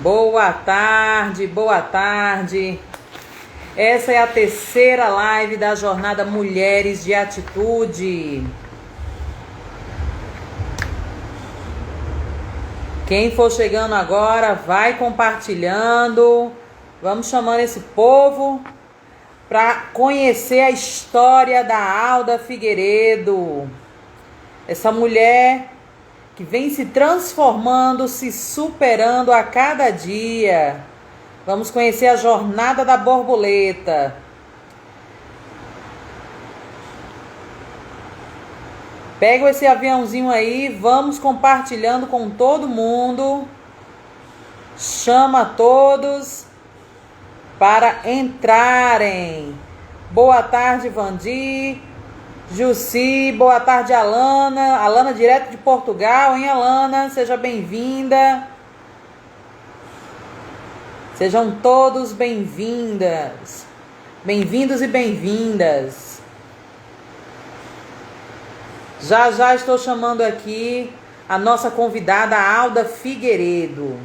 Boa tarde, boa tarde. Essa é a terceira live da jornada Mulheres de Atitude. Quem for chegando agora, vai compartilhando. Vamos chamando esse povo para conhecer a história da Alda Figueiredo. Essa mulher que vem se transformando, se superando a cada dia. Vamos conhecer a jornada da borboleta. Pega esse aviãozinho aí, vamos compartilhando com todo mundo. Chama todos para entrarem. Boa tarde, Vandi. Jussi, boa tarde, Alana. Alana, direto de Portugal, hein, Alana? Seja bem-vinda. Sejam todos bem-vindas. Bem-vindos e bem-vindas. Já estou chamando aqui a nossa convidada, Alda Figueiredo.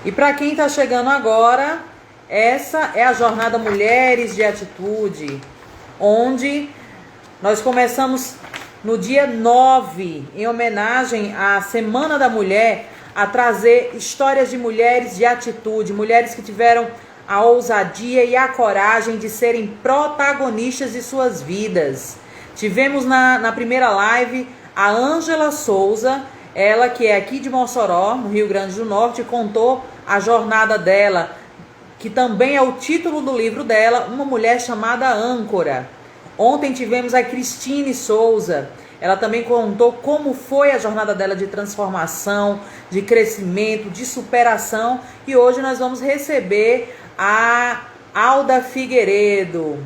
E para quem está chegando agora, essa é a jornada Mulheres de Atitude, onde nós começamos no dia 9, em homenagem à Semana da Mulher, a trazer histórias de mulheres de atitude, mulheres que tiveram a ousadia e a coragem de serem protagonistas de suas vidas. Tivemos na primeira live a Ângela Souza, ela que é aqui de Mossoró, no Rio Grande do Norte, contou a jornada dela, que também é o título do livro dela, Uma Mulher Chamada Âncora. Ontem tivemos a Cristine Souza, ela também contou como foi a jornada dela de transformação, de crescimento, de superação. E hoje nós vamos receber a Alda Figueiredo.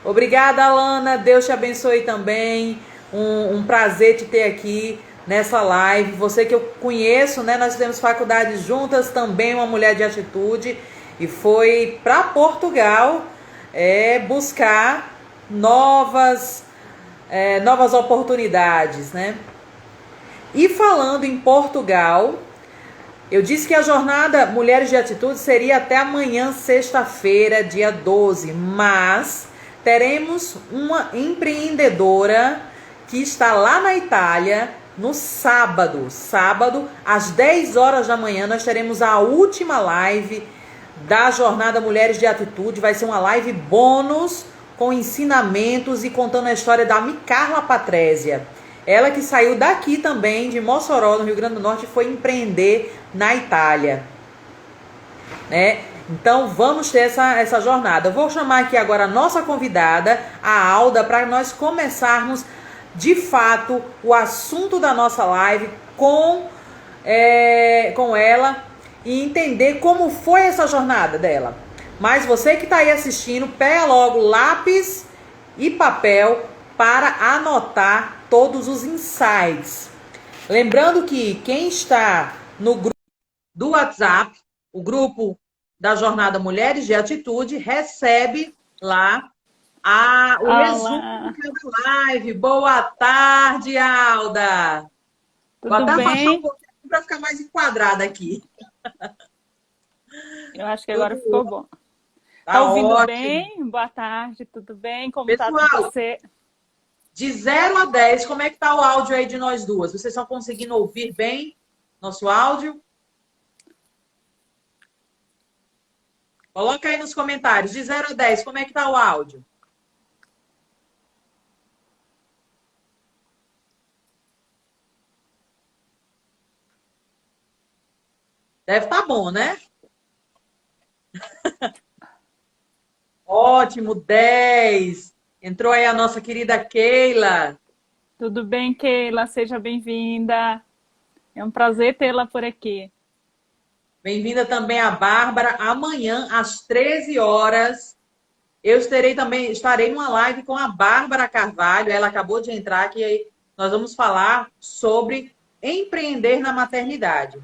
Obrigada, Alana, Deus te abençoe também. Um prazer te ter aqui nessa live. Você que eu conheço, né? Nós fizemos faculdade juntas, também uma mulher de atitude. E foi para Portugal buscar novas oportunidades, né? E falando em Portugal, eu disse que a jornada Mulheres de Atitude seria até amanhã, sexta-feira, dia 12. Mas teremos uma empreendedora que está lá na Itália no sábado. Sábado, às 10 horas da manhã, nós teremos a última live da jornada Mulheres de Atitude. Vai ser uma live bônus com ensinamentos e contando a história da Carla Patrésia. Ela que saiu daqui também, de Mossoró, no Rio Grande do Norte, e foi empreender na Itália. Né? Então vamos ter essa jornada. Eu vou chamar aqui agora a nossa convidada, a Alda, para nós começarmos de fato o assunto da nossa live com ela e entender como foi essa jornada dela. Mas você que está aí assistindo, pega logo lápis e papel para anotar todos os insights. Lembrando que quem está no grupo do WhatsApp, o grupo da Jornada Mulheres de Atitude, recebe lá o resumo de cada live. Boa tarde, Alda. Tudo Vou até bem? abaixar um pouquinho para ficar mais enquadrada aqui. Eu acho que agora ficou bom. Tá ouvindo ótimo. Bem? Boa tarde, tudo bem? Como Pessoal, tá com você? De 0 a 10, como é que tá o áudio aí de nós duas? Vocês estão conseguindo ouvir bem nosso áudio? Coloca aí nos comentários. De 0 a 10, como é que tá o áudio? Deve estar bom, né? Ótimo, 10. Entrou aí a nossa querida Keila. Tudo bem, Keila? Seja bem-vinda. É um prazer tê-la por aqui. Bem-vinda também a Bárbara. Amanhã, às 13 horas, eu estarei numa live com a Bárbara Carvalho. Ela acabou de entrar aqui. Aí nós vamos falar sobre empreender na maternidade.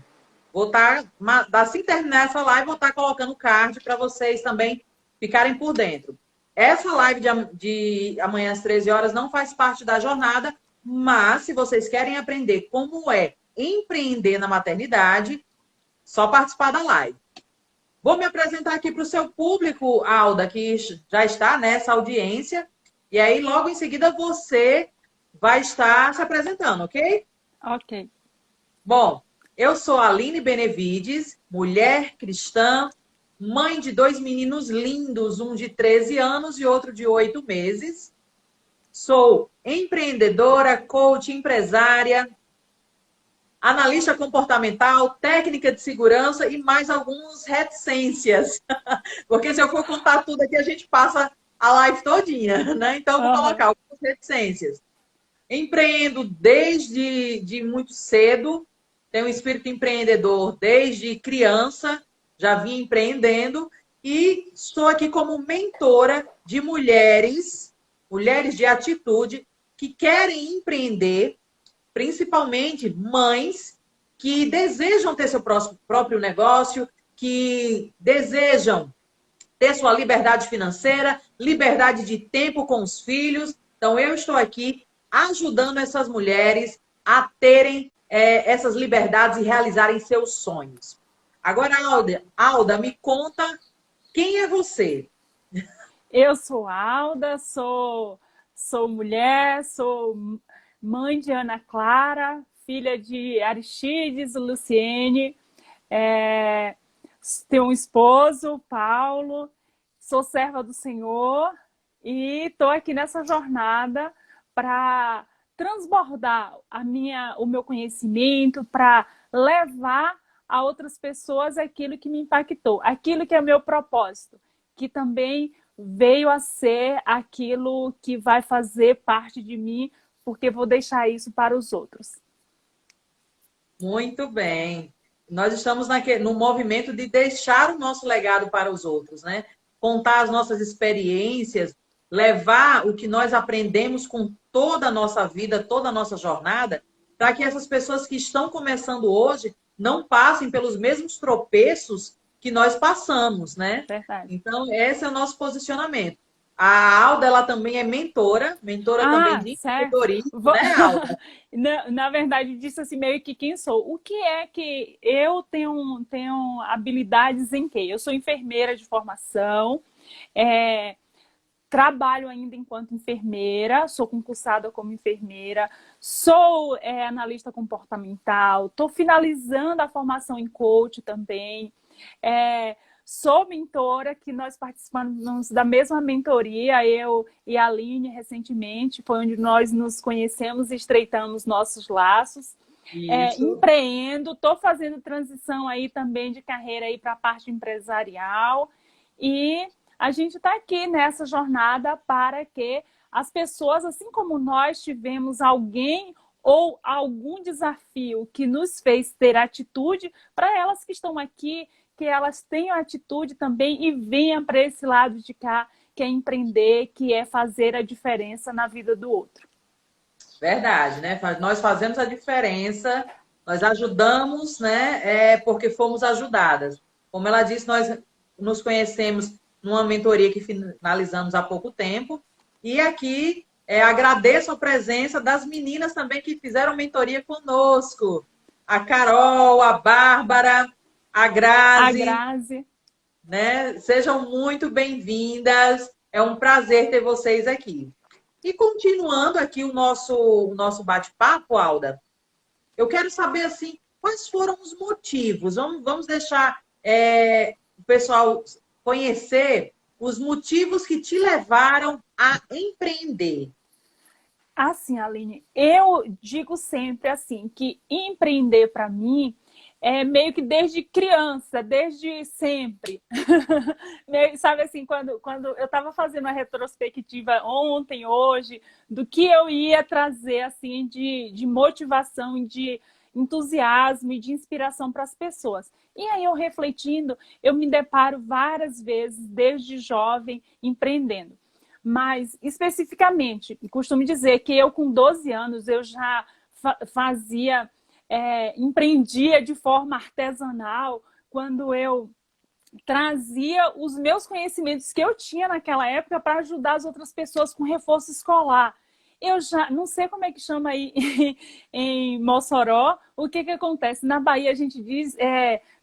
Vou estar, assim que terminar essa live, vou estar colocando o card para vocês também ficarem por dentro. Essa live de amanhã às 13 horas não faz parte da jornada, mas se vocês querem aprender como é empreender na maternidade, só participar da live. Vou me apresentar aqui para o seu público, Alda, que já está nessa audiência. E aí, logo em seguida, você vai estar se apresentando, ok? Ok. Bom, eu sou a Aline Benevides, mulher cristã, mãe de 2 meninos lindos, um de 13 anos e outro de 8 meses. Sou empreendedora, coach, empresária, analista comportamental, técnica de segurança e mais algumas reticências. Porque se eu for contar tudo aqui, a gente passa a live todinha, né? Então, eu vou colocar algumas reticências. Empreendo desde muito cedo, tenho um espírito empreendedor desde criança, já vim empreendendo e estou aqui como mentora de mulheres de atitude que querem empreender, principalmente mães que desejam ter seu próprio negócio, que desejam ter sua liberdade financeira, liberdade de tempo com os filhos. Então, eu estou aqui ajudando essas mulheres a terem essas liberdades e realizarem seus sonhos. Agora, Alda, me conta quem é você? Eu sou Alda, sou mulher, sou mãe de Ana Clara, filha de Aristides, Luciene, tenho um esposo, Paulo, sou serva do Senhor e estou aqui nessa jornada para transbordar o meu conhecimento, para levar a outras pessoas aquilo que me impactou, aquilo que é o meu propósito, que também veio a ser aquilo que vai fazer parte de mim, porque vou deixar isso para os outros. Muito bem. Nós estamos no movimento de deixar o nosso legado para os outros, né? Contar as nossas experiências, levar o que nós aprendemos com toda a nossa vida, toda a nossa jornada, para que essas pessoas que estão começando hoje não passem pelos mesmos tropeços que nós passamos, né? Verdade. Então, esse é o nosso posicionamento. A Alda, ela também é mentora também de empreendedorismo, né, Alda? Na verdade, disse assim, meio que quem sou. O que é que eu tenho habilidades em quê? Eu sou enfermeira de formação, trabalho ainda enquanto enfermeira, sou concursada como enfermeira, sou analista comportamental, estou finalizando a formação em coach também, sou mentora, que nós participamos da mesma mentoria, eu e a Aline, recentemente, foi onde nós nos conhecemos e estreitamos nossos laços. Empreendo, estou fazendo transição aí também de carreira aí para a parte empresarial e a gente está aqui nessa jornada para que as pessoas, assim como nós tivemos alguém ou algum desafio que nos fez ter atitude, para elas que estão aqui, que elas tenham atitude também e venham para esse lado de cá, que é empreender, que é fazer a diferença na vida do outro. Verdade, né? Nós fazemos a diferença, nós ajudamos, né? Porque fomos ajudadas. Como ela disse, nós nos conhecemos numa mentoria que finalizamos há pouco tempo. E aqui agradeço a presença das meninas também que fizeram mentoria conosco. A Carol, a Bárbara, a Grazi. Né? Sejam muito bem-vindas. É um prazer ter vocês aqui. E continuando aqui o nosso bate-papo, Alda, eu quero saber assim, quais foram os motivos? Vamos deixar o pessoal conhecer os motivos que te levaram a empreender. Assim, Aline, eu digo sempre assim, que empreender para mim é meio que desde criança, desde sempre. Sabe assim, quando eu estava fazendo uma retrospectiva ontem, hoje, do que eu ia trazer assim de motivação, de entusiasmo e de inspiração para as pessoas. E aí eu refletindo, eu me deparo várias vezes, desde jovem, empreendendo. Mas, especificamente, costumo dizer que eu com 12 anos, eu já empreendia de forma artesanal, quando eu trazia os meus conhecimentos que eu tinha naquela época para ajudar as outras pessoas com reforço escolar. Eu já não sei como é que chama aí em Mossoró. O que que acontece? Na Bahia a gente diz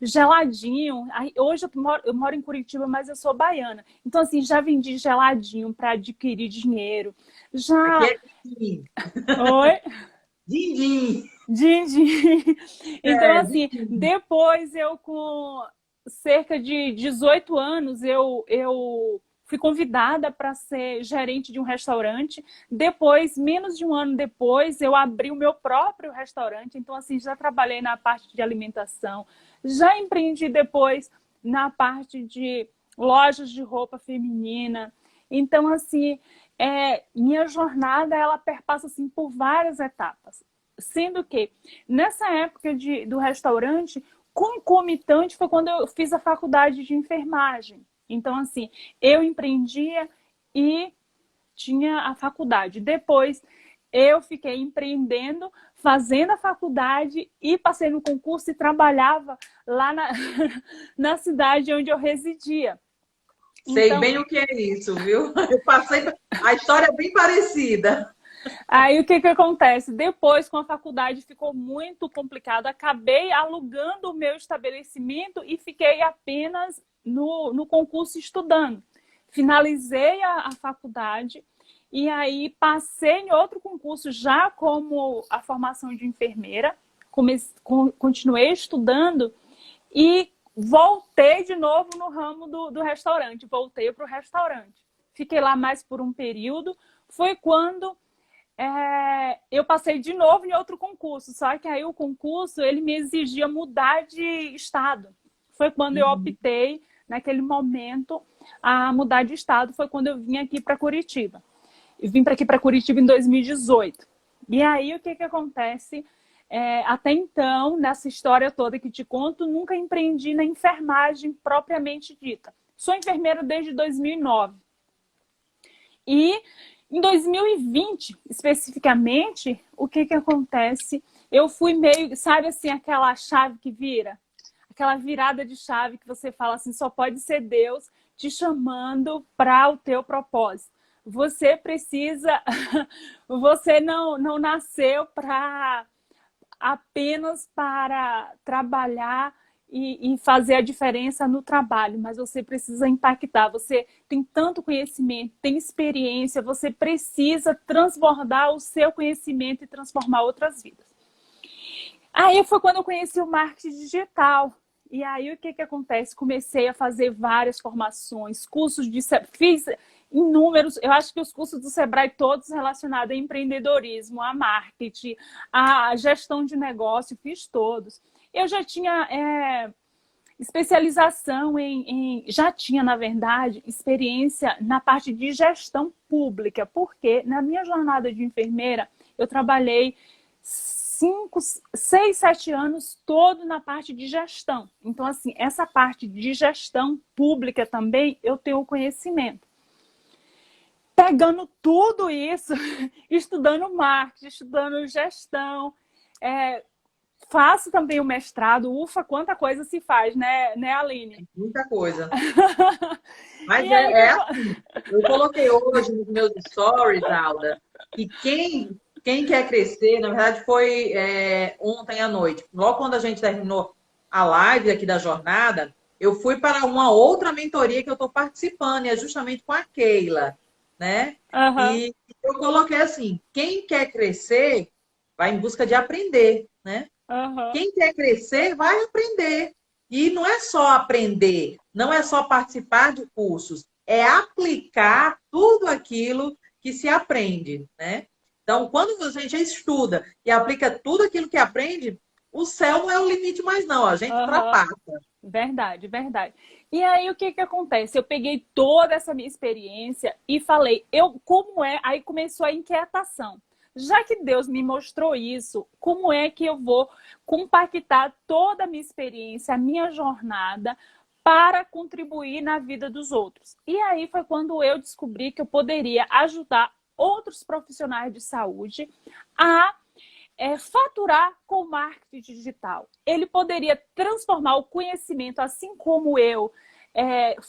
geladinho. Aí, hoje eu moro em Curitiba, mas eu sou baiana. Então, assim, já vendi geladinho para adquirir dinheiro. Aqui Já. é din-din. Oi? Din-din. Din-din. Então, É, assim, din-din. depois eu com cerca de 18 anos, eu fui convidada para ser gerente de um restaurante. Depois, menos de um ano depois, eu abri o meu próprio restaurante. Então, assim, já trabalhei na parte de alimentação, já empreendi depois na parte de lojas de roupa feminina. Então, assim, minha jornada, ela perpassa, assim, por várias etapas. Sendo que, nessa época do restaurante, concomitante foi quando eu fiz a faculdade de enfermagem. Então, assim, eu empreendia e tinha a faculdade. Depois, eu fiquei empreendendo, fazendo a faculdade e passei no concurso e trabalhava lá na cidade onde eu residia. Sei Então, bem o que é isso, viu? Eu passei. A história é bem parecida. aí o que que acontece? Depois, com a faculdade, ficou muito complicado. Acabei alugando o meu estabelecimento e fiquei apenas no concurso estudando. Finalizei a faculdade e aí passei em outro concurso já como a formação de enfermeira. Continuei estudando e voltei de novo no ramo do restaurante. Voltei para o restaurante. Fiquei lá mais por um período. Foi quando eu passei de novo em outro concurso, só que aí o concurso ele me exigia mudar de estado. Foi quando eu Uhum. optei, naquele momento, a mudar de estado. Foi quando eu vim aqui para Curitiba. Eu vim para aqui para Curitiba em 2018. E aí o que que acontece? Até então, nessa história toda que te conto, nunca empreendi na enfermagem propriamente dita. Sou enfermeira desde 2009. E em 2020, especificamente, o que que acontece? Eu fui meio, sabe assim, aquela chave que vira? Aquela virada de chave que você fala assim, só pode ser Deus te chamando para o teu propósito. Você precisa, você não nasceu para apenas para trabalhar e fazer a diferença no trabalho, mas você precisa impactar. Você tem tanto conhecimento, tem experiência, você precisa transbordar o seu conhecimento e transformar outras vidas. Aí foi quando eu conheci o marketing digital. E aí o que que acontece? Comecei a fazer várias formações, cursos de... Fiz inúmeros, eu acho que os cursos do Sebrae todos relacionados a empreendedorismo, a marketing, a gestão de negócio, fiz todos. Eu já tinha especialização já tinha, na verdade, experiência na parte de gestão pública, porque na minha jornada de enfermeira, eu trabalhei 5, 6, 7 anos todo na parte de gestão. Então, assim, essa parte de gestão pública também eu tenho conhecimento. Pegando tudo isso, estudando marketing, estudando gestão, faço também o mestrado. Ufa, quanta coisa se faz, né Aline? Muita coisa. Mas E aí, assim. Eu coloquei hoje nos meus stories, Alda, que quem quer crescer, na verdade, foi ontem à noite. Logo quando a gente terminou a live aqui da jornada, eu fui para uma outra mentoria que eu estou participando, e é justamente com a Keila, né? uhum, E eu coloquei assim: quem quer crescer vai em busca de aprender, né? uhum. Quem quer crescer vai aprender. E não é só aprender, não é só participar de cursos, é aplicar tudo aquilo que se aprende, né? Então, quando a gente estuda e aplica tudo aquilo que aprende, o céu não é o limite mais não, a gente Uhum. ultrapassa. Verdade, verdade. E aí o que que acontece? Eu peguei toda essa minha experiência e falei, como é? Aí começou a inquietação. Já que Deus me mostrou isso, como é que eu vou compactar toda a minha experiência, a minha jornada para contribuir na vida dos outros? E aí foi quando eu descobri que eu poderia ajudar outros profissionais de saúde a faturar com marketing digital. Ele poderia transformar o conhecimento, assim como eu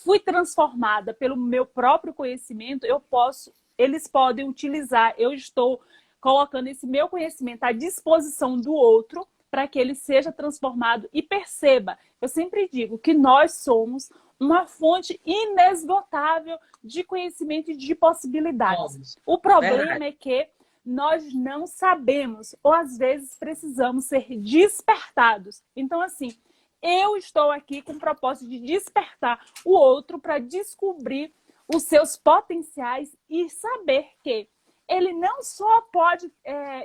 fui transformada pelo meu próprio conhecimento, eu posso eles podem utilizar. Eu estou colocando esse meu conhecimento à disposição do outro para que ele seja transformado e perceba. Eu sempre digo que nós somos uma fonte inesgotável de conhecimento e de possibilidades. O problema é que nós não sabemos, ou às vezes precisamos ser despertados. Então, assim, eu estou aqui com o propósito de despertar o outro para descobrir os seus potenciais e saber que ele não só pode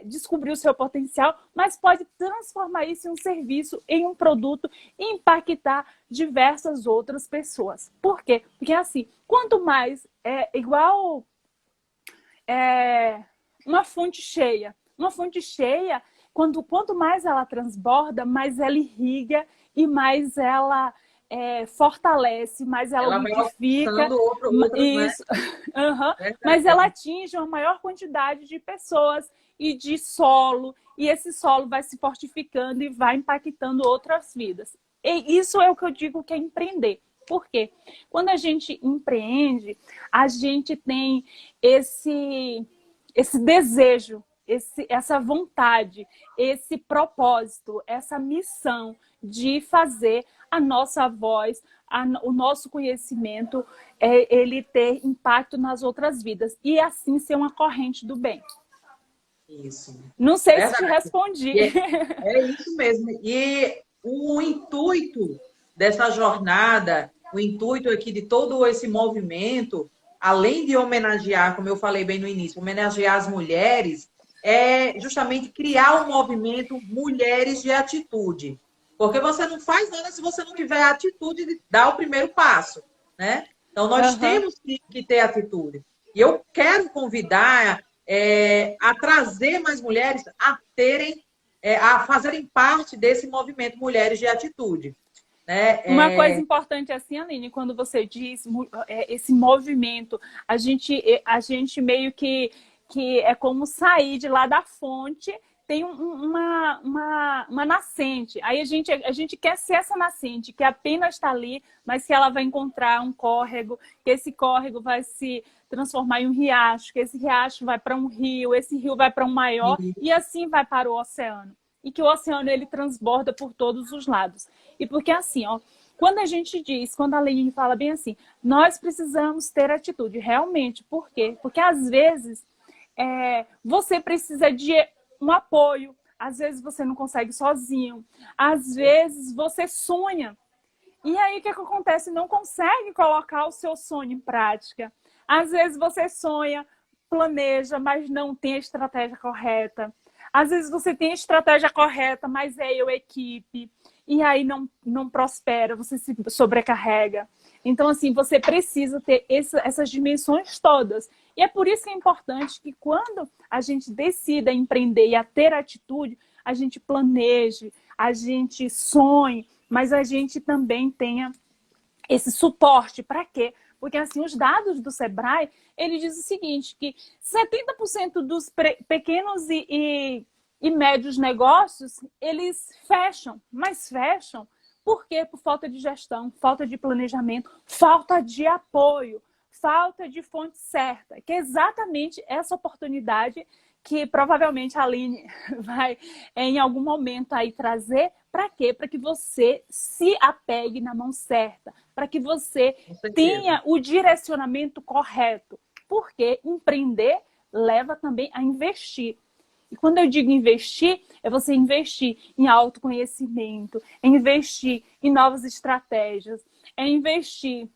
descobrir o seu potencial, mas pode transformar isso em um serviço, em um produto e impactar diversas outras pessoas. Por quê? Porque assim, quanto mais igual uma fonte cheia. Uma fonte cheia, quanto mais ela transborda, mais ela irriga e mais ela fortalece, mais ela unifica. Isso. Né? Uhum. Mas ela atinge uma maior quantidade de pessoas e de solo, e esse solo vai se fortificando e vai impactando outras vidas. E isso é o que eu digo que é empreender. Por quê? Quando a gente empreende, a gente tem esse desejo, essa vontade, esse propósito, essa missão de fazer a nossa voz, o nosso conhecimento, ele ter impacto nas outras vidas. E assim ser uma corrente do bem. Isso. Não sei se te respondi. É isso mesmo. E o intuito dessa jornada, o intuito aqui de todo esse movimento, além de homenagear, como eu falei bem no início, homenagear as mulheres, é justamente criar um movimento Mulheres de Atitude. Porque você não faz nada se você não tiver a atitude de dar o primeiro passo, né? Então, nós temos que ter atitude. E eu quero convidar a trazer mais mulheres a fazerem parte desse movimento Mulheres de Atitude. Uma coisa importante assim, Aline, quando você diz esse movimento, a gente meio que é como sair de lá da fonte, tem uma nascente. Aí a gente quer ser essa nascente, que apenas está ali, mas que ela vai encontrar um córrego, que esse córrego vai se transformar em um riacho, que esse riacho vai para um rio, esse rio vai para um maior, e assim vai para o oceano. E que o oceano ele transborda por todos os lados. E porque assim, ó, quando a Aline fala bem assim, nós precisamos ter atitude, realmente. Por quê? Porque às vezes você precisa de um apoio, às vezes você não consegue sozinho, às vezes você sonha. E aí o que acontece? Não consegue colocar o seu sonho em prática. Às vezes você sonha, planeja, mas não tem a estratégia correta. Às vezes você tem a estratégia correta, mas é a equipe. E aí não prospera, você se sobrecarrega. Então, assim, você precisa ter essas dimensões todas. E é por isso que é importante que quando a gente decida empreender e a ter atitude, a gente planeje, a gente sonhe, mas a gente também tenha esse suporte. Para quê? Porque, assim, os dados do Sebrae, ele diz o seguinte, que 70% dos pequenos e médios negócios, eles fecham. Mas fecham por quê? Por falta de gestão, falta de planejamento, falta de apoio, falta de fonte certa. Que é exatamente essa oportunidade que provavelmente a Aline vai em algum momento aí trazer. Para quê? Para que você se apegue na mão certa, para que você tenha o direcionamento correto. Porque empreender leva também a investir. E quando eu digo investir, é você investir em autoconhecimento, é investir em novas estratégias, é investir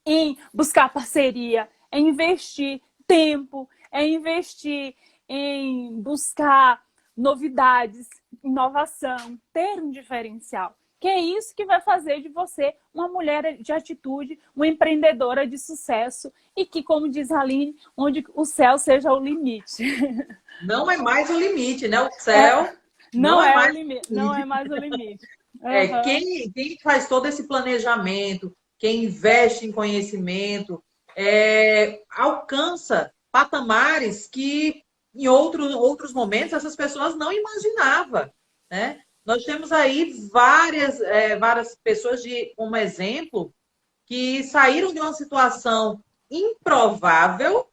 em buscar parceria, é investir tempo, é investir em buscar novidades, inovação, ter um diferencial. Que é isso que vai fazer de você uma mulher de atitude, uma empreendedora de sucesso e que, como diz a Aline, onde o céu seja o limite. Não é mais o limite, né? O céu não é mais o limite. Não é mais o limite. Quem faz todo esse planejamento, quem investe em conhecimento, alcança patamares que em outros momentos essas pessoas não imaginavam, né? Nós temos aí várias pessoas, como exemplo, que saíram de uma situação improvável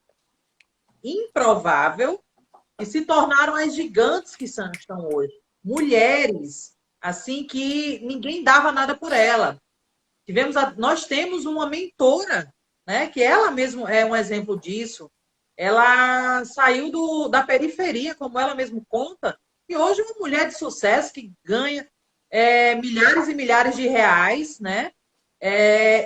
improvável e se tornaram as gigantes que estão hoje. Mulheres, assim, que ninguém dava nada por ela. Nós temos uma mentora, né, que ela mesma é um exemplo disso. Ela saiu da periferia, como ela mesma conta, e hoje é uma mulher de sucesso que ganha milhares e milhares de reais, né?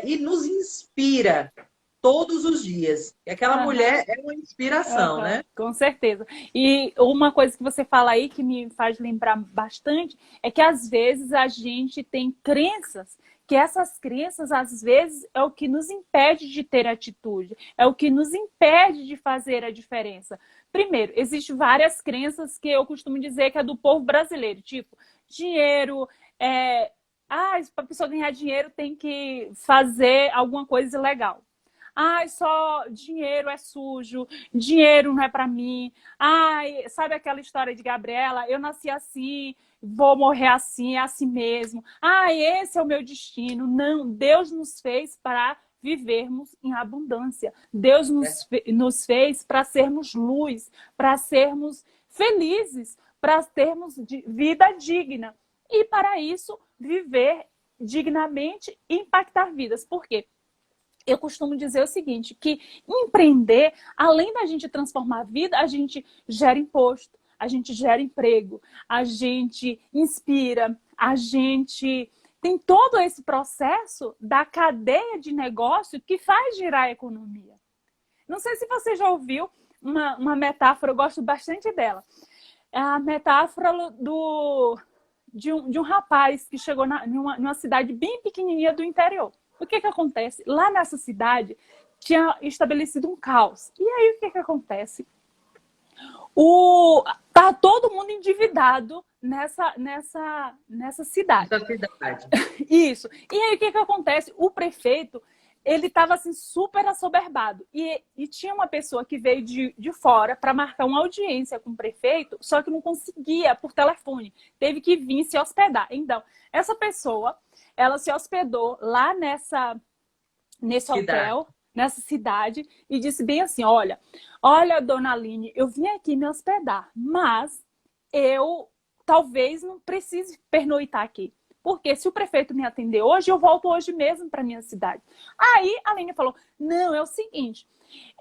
E nos inspira todos os dias. E aquela mulher é uma inspiração, né? Com certeza. E uma coisa que você fala aí que me faz lembrar bastante é que às vezes a gente tem crenças, que essas crenças às vezes é o que nos impede de ter atitude, é o que nos impede de fazer a diferença. Primeiro, existem várias crenças que eu costumo dizer que é do povo brasileiro, tipo, dinheiro, para a pessoa ganhar dinheiro tem que fazer alguma coisa ilegal. Ai, só dinheiro é sujo, dinheiro não é para mim. Ai, sabe aquela história de Gabriela? Eu nasci assim, vou morrer assim, é assim mesmo. Ai, esse é o meu destino. Não, Deus nos fez para vivermos em abundância. Deus nos fez para sermos luz, para sermos felizes, para termos vida digna. E para isso, viver dignamente e impactar vidas. Por quê? Eu costumo dizer o seguinte, que empreender, além da gente transformar a vida, a gente gera imposto, a gente gera emprego, a gente inspira, a gente tem todo esse processo da cadeia de negócio que faz girar a economia. Não sei se você já ouviu uma metáfora, eu gosto bastante dela. É a metáfora de um rapaz que chegou numa cidade bem pequenininha do interior. O que acontece? Lá nessa cidade tinha estabelecido um caos. E aí o que acontece? Tá todo mundo endividado nessa cidade. Nessa cidade. Isso. E aí o que acontece? O prefeito, ele estava assim super assoberbado. E tinha uma pessoa que veio de fora para marcar uma audiência com o prefeito, só que não conseguia por telefone. Teve que vir se hospedar. Então, essa pessoa, ela se hospedou lá nesse hotel, nessa cidade, e disse bem assim, olha, dona Aline, eu vim aqui me hospedar, mas eu talvez não precise pernoitar aqui. Porque se o prefeito me atender hoje, eu volto hoje mesmo para minha cidade. Aí a Aline falou, não, é o seguinte,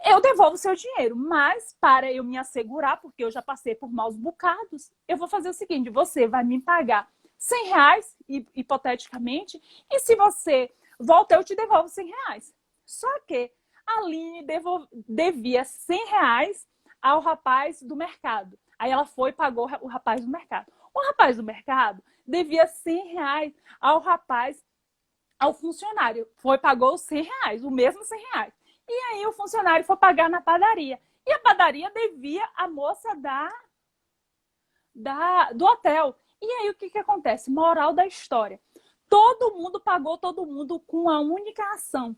eu devolvo o seu dinheiro, mas para eu me assegurar, porque eu já passei por maus bocados, eu vou fazer o seguinte, você vai me pagar R$100, hipoteticamente, e se você volta, eu te devolvo R$100. Só que a Aline devia R$100 ao rapaz do mercado. Aí ela foi e pagou o rapaz do mercado. O rapaz do mercado devia R$100 ao funcionário. Foi e pagou os R$100, o mesmo R$100. E aí o funcionário foi pagar na padaria. E a padaria devia a moça do hotel. E aí o que acontece? Moral da história. Todo mundo pagou todo mundo com uma única ação,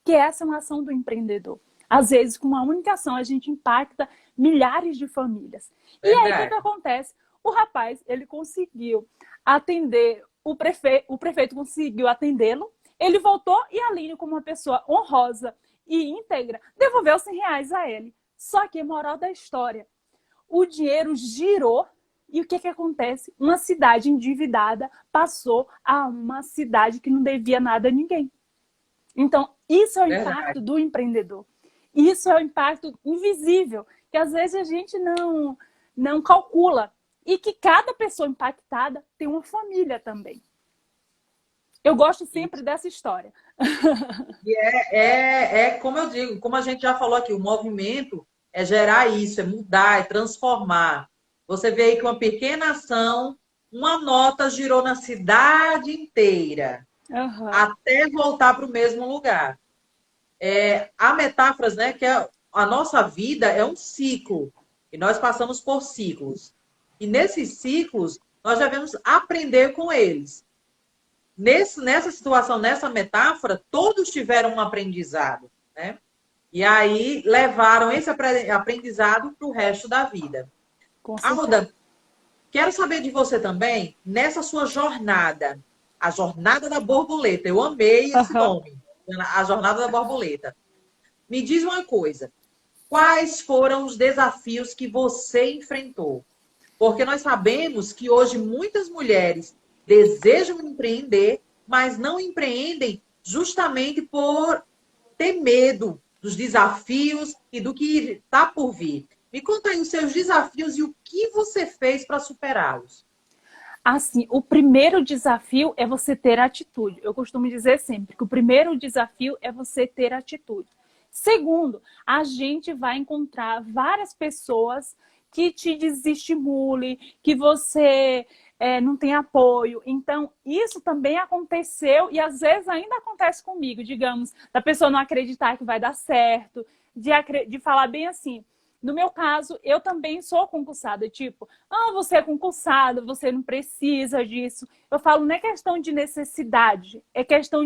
que essa é uma ação do empreendedor. Às vezes, com uma única ação, a gente impacta milhares de famílias. E aí o que acontece? O rapaz, ele conseguiu atender o prefeito conseguiu atendê-lo, ele voltou e a Aline, como uma pessoa honrosa e íntegra, devolveu R$100 a ele. Só que, moral da história, o dinheiro girou. E o que acontece? Uma cidade endividada passou a uma cidade que não devia nada a ninguém. Então, isso é o impacto do empreendedor. Isso é o impacto invisível, que às vezes a gente não calcula. E que cada pessoa impactada tem uma família também. Eu gosto sempre dessa história. E como eu digo, como a gente já falou aqui, o movimento é gerar isso, é mudar, é transformar. Você vê aí que uma pequena ação, uma nota girou na cidade inteira, até voltar para o mesmo lugar. Há metáforas, né, que a nossa vida é um ciclo, e nós passamos por ciclos. E nesses ciclos, nós devemos aprender com eles. Nessa situação, nessa metáfora, todos tiveram um aprendizado, né? E aí levaram esse aprendizado para o resto da vida. Alda, quero saber de você também, nessa sua jornada, a jornada da borboleta. Eu amei esse nome, a jornada da borboleta. Me diz uma coisa, quais foram os desafios que você enfrentou? Porque nós sabemos que hoje muitas mulheres desejam empreender, mas não empreendem justamente por ter medo dos desafios e do que está por vir. Me conta aí os seus desafios e o que você fez para superá-los. Assim, o primeiro desafio é você ter atitude. Eu costumo dizer sempre que o primeiro desafio é você ter atitude. Segundo, a gente vai encontrar várias pessoas que te desestimulem, que você não tem apoio. Então, isso também aconteceu e às vezes ainda acontece comigo, digamos, da pessoa não acreditar que vai dar certo, de falar bem assim. No meu caso, eu também sou concursada, tipo, você é concursada, você não precisa disso. Eu falo, não é questão de necessidade, é questão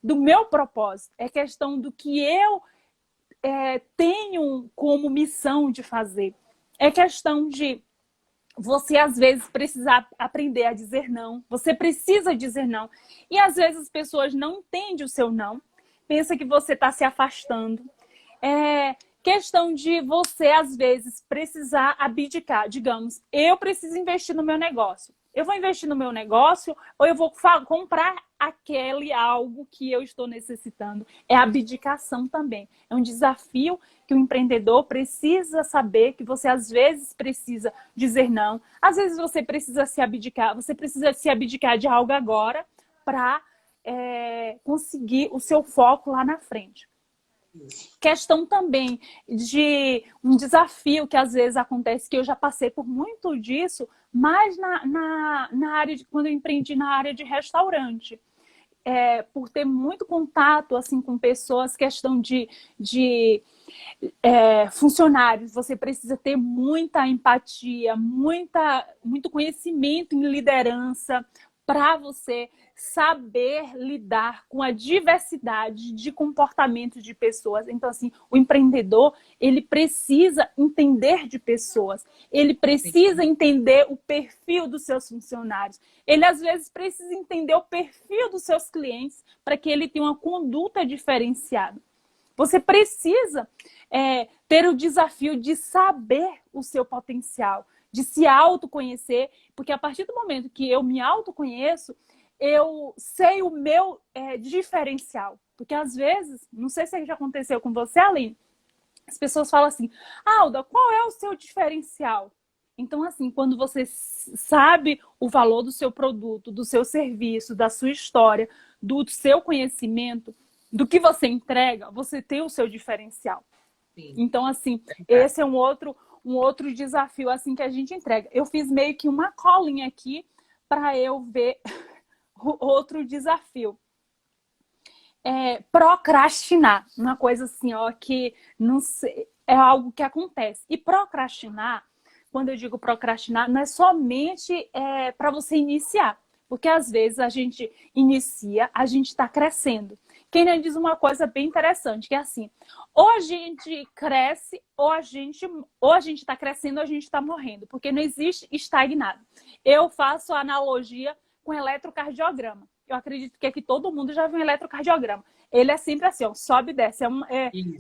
do meu propósito, é questão do que eu tenho como missão de fazer. É questão de você, às vezes, precisar aprender a dizer não. Você precisa dizer não. E, às vezes, as pessoas não entendem o seu não. Pensa que você está se afastando. É questão de você, às vezes, precisar abdicar. Digamos, eu preciso investir no meu negócio. Eu vou investir no meu negócio ou eu vou comprar aquele algo que eu estou necessitando. É abdicação também. É um desafio que o empreendedor precisa saber que você, às vezes, precisa dizer não. Às vezes, você precisa se abdicar. Você precisa se abdicar de algo agora para conseguir o seu foco lá na frente. Questão também de um desafio que às vezes acontece, que eu já passei por muito disso, mas na área quando eu empreendi na área de restaurante. Por ter muito contato assim, com pessoas, questão de funcionários, você precisa ter muita empatia, muito conhecimento em liderança para você saber lidar com a diversidade de comportamentos de pessoas. Então, assim, o empreendedor, ele precisa entender de pessoas, ele precisa entender o perfil dos seus funcionários, ele, às vezes, precisa entender o perfil dos seus clientes para que ele tenha uma conduta diferenciada. Você precisa ter o desafio de saber o seu potencial, de se autoconhecer, porque a partir do momento que eu me autoconheço, eu sei o meu diferencial. Porque às vezes, não sei se já aconteceu com você, Aline, as pessoas falam assim, Alda, qual é o seu diferencial? Então, assim, quando você sabe o valor do seu produto, do seu serviço, da sua história, do seu conhecimento, do que você entrega, você tem o seu diferencial. Sim. Então, assim, esse é um outro desafio assim que a gente entrega. Eu fiz meio que uma colinha aqui para eu ver outro desafio. Procrastinar. Uma coisa assim, ó, que não sei, é algo que acontece. E procrastinar, quando eu digo procrastinar, não é somente para você iniciar. Porque às vezes a gente inicia, a gente está crescendo. Kenia diz uma coisa bem interessante, que é assim, ou a gente cresce, ou a gente está crescendo, ou a gente está morrendo, porque não existe estagnado. Eu faço a analogia com eletrocardiograma. Eu acredito que aqui todo mundo já viu um eletrocardiograma. Ele é sempre assim, ó, sobe e desce,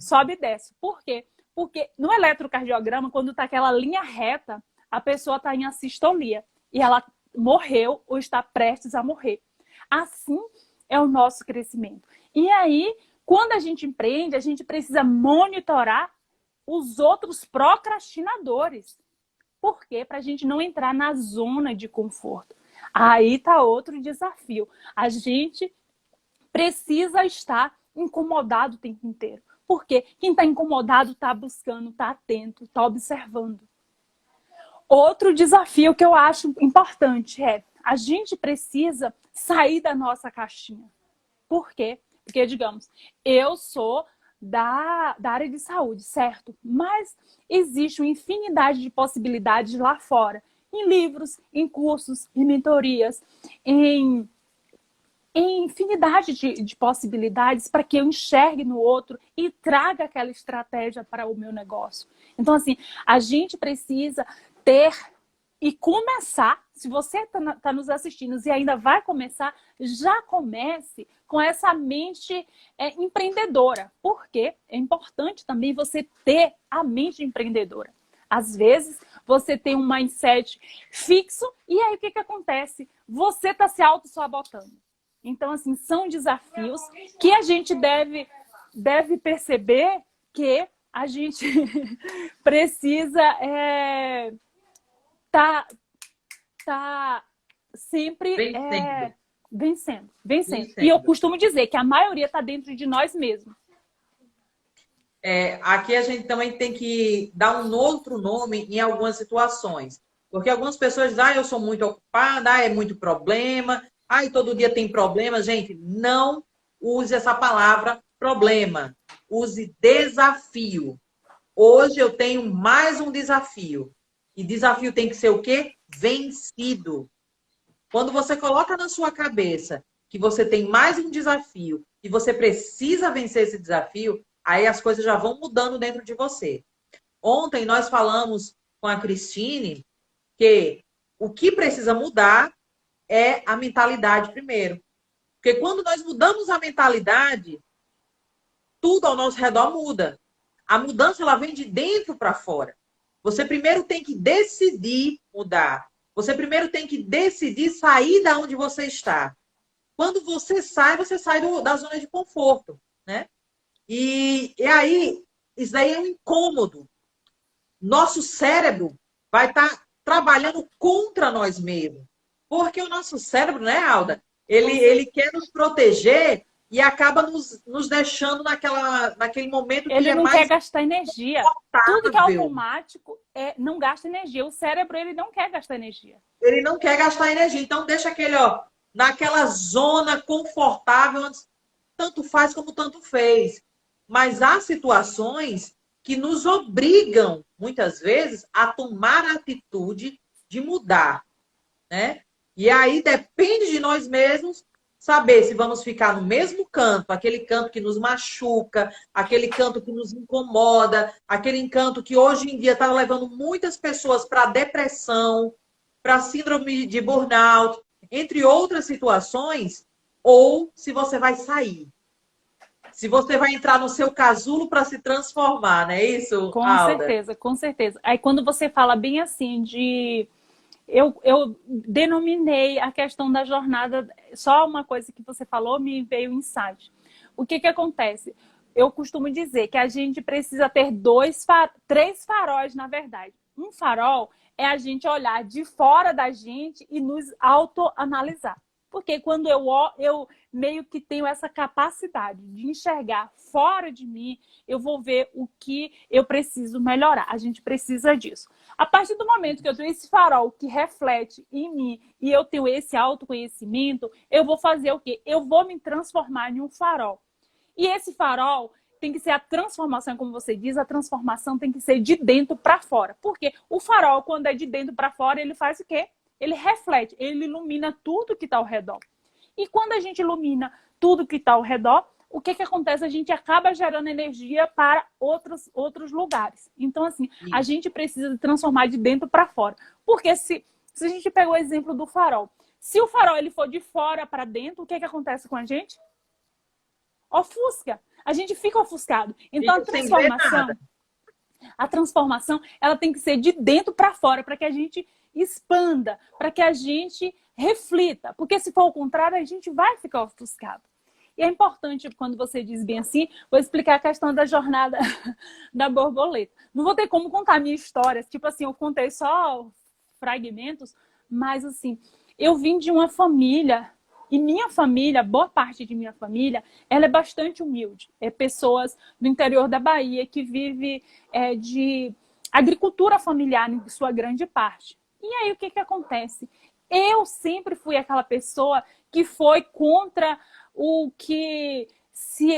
sobe e desce. Por quê? Porque no eletrocardiograma, quando está aquela linha reta, a pessoa está em assistolia e ela morreu ou está prestes a morrer. Assim é o nosso crescimento. E aí, quando a gente empreende, a gente precisa monitorar os outros procrastinadores. Por quê? Para a gente não entrar na zona de conforto. Aí está outro desafio. A gente precisa estar incomodado o tempo inteiro. Porque quem está incomodado está buscando, está atento, está observando. Outro desafio que eu acho importante é a gente precisa sair da nossa caixinha. Por quê? Porque, digamos, eu sou da área de saúde, certo? Mas existe uma infinidade de possibilidades lá fora. Em livros, em cursos, em mentorias, em infinidade de possibilidades para que eu enxergue no outro e traga aquela estratégia para o meu negócio. Então, assim, a gente precisa ter e começar, se você está nos assistindo e ainda vai começar, já comece com essa mente empreendedora. Porque é importante também você ter a mente empreendedora. Às vezes, você tem um mindset fixo e aí o que acontece? Você está se auto-sabotando. Então, assim, são desafios que a gente deve perceber que a gente precisa tá sempre vencendo. E eu costumo dizer que a maioria está dentro de nós mesmos. Aqui a gente também tem que dar um outro nome em algumas situações. Porque algumas pessoas dizem, eu sou muito ocupada, é muito problema, e todo dia tem problema. Gente, não use essa palavra problema. Use desafio. Hoje eu tenho mais um desafio. E desafio tem que ser o quê? Vencido. Quando você coloca na sua cabeça que você tem mais um desafio e você precisa vencer esse desafio, aí as coisas já vão mudando dentro de você. Ontem nós falamos com a Cristine que o que precisa mudar é a mentalidade primeiro. Porque quando nós mudamos a mentalidade, tudo ao nosso redor muda. A mudança ela vem de dentro para fora. Você primeiro tem que decidir mudar. Você primeiro tem que decidir sair da onde você está. Quando você sai da zona de conforto, né? E aí, isso daí é um incômodo. Nosso cérebro vai estar trabalhando contra nós mesmos. Porque o nosso cérebro, né, Alda? Ele quer nos proteger e acaba nos deixando naquele momento que ele não mais quer gastar energia. Tudo que é automático não gasta energia. O cérebro, ele não quer gastar energia. Ele não quer gastar energia. Então, deixa aquele, naquela zona confortável, onde tanto faz como tanto fez. Mas há situações que nos obrigam, muitas vezes, a tomar a atitude de mudar, né? E aí depende de nós mesmos saber se vamos ficar no mesmo canto, aquele canto que nos machuca, aquele canto que nos incomoda, aquele canto que hoje em dia está levando muitas pessoas para depressão, para síndrome de burnout, entre outras situações, ou se você vai sair. Se você vai entrar no seu casulo para se transformar, não é isso, Alda? Com certeza. Aí quando você fala bem assim de... Eu denominei a questão da jornada, só uma coisa que você falou me veio um insight. O que acontece? Eu costumo dizer que a gente precisa ter três faróis, na verdade. Um farol é a gente olhar de fora da gente e nos autoanalisar. Porque quando eu meio que tenho essa capacidade de enxergar fora de mim, eu vou ver o que eu preciso melhorar. A gente precisa disso. A partir do momento que eu tenho esse farol que reflete em mim e eu tenho esse autoconhecimento, eu vou fazer o quê? Eu vou me transformar em um farol. E esse farol tem que ser a transformação, como você diz, a transformação tem que ser de dentro para fora. Porque o farol, quando é de dentro para fora, ele faz o quê? Ele reflete, ele ilumina tudo que está ao redor. E quando a gente ilumina tudo que está ao redor, o que acontece? A gente acaba gerando energia para outros lugares. Então, assim, a gente precisa transformar de dentro para fora. Porque se a gente pegou o exemplo do farol, se o farol ele for de fora para dentro, o que acontece com a gente? Ofusca. A gente fica ofuscado. Então, a transformação, ela tem que ser de dentro para fora, para que a gente expanda, para que a gente reflita. Porque se for o contrário, a gente vai ficar ofuscado. E é importante, quando você diz bem assim, vou explicar a questão da jornada da borboleta. Não vou ter como contar a minha história. Tipo assim, eu contei só fragmentos, mas assim, eu vim de uma família, e minha família, boa parte de minha família, ela é bastante humilde. É pessoas do interior da Bahia que vivem de agricultura familiar em sua grande parte. E aí, o que acontece? Eu sempre fui aquela pessoa que foi contra o que se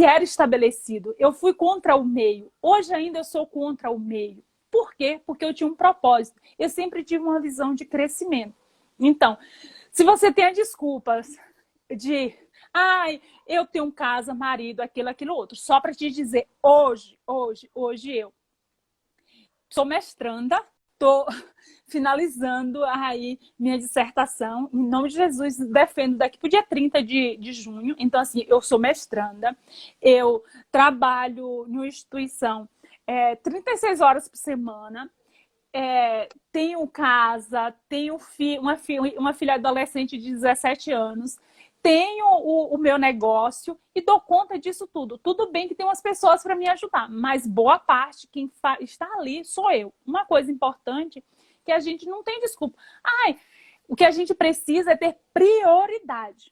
era estabelecido. Eu fui contra o meio. Hoje ainda eu sou contra o meio. Por quê? Porque eu tinha um propósito. Eu sempre tive uma visão de crescimento. Então, se você tem as desculpas de... eu tenho casa, marido, aquilo, outro. Só para te dizer, hoje eu sou mestranda, estou finalizando aí minha dissertação. Em nome de Jesus, defendo daqui para o dia 30 de junho. Então, assim, eu sou mestranda, eu trabalho em uma instituição 36 horas por semana, tenho casa, tenho uma filha adolescente de 17 anos, tenho o meu negócio e dou conta disso tudo. Tudo bem que tem umas pessoas para me ajudar, mas boa parte, quem está ali sou eu. Uma coisa importante que a gente não tem desculpa. O que a gente precisa é ter prioridade.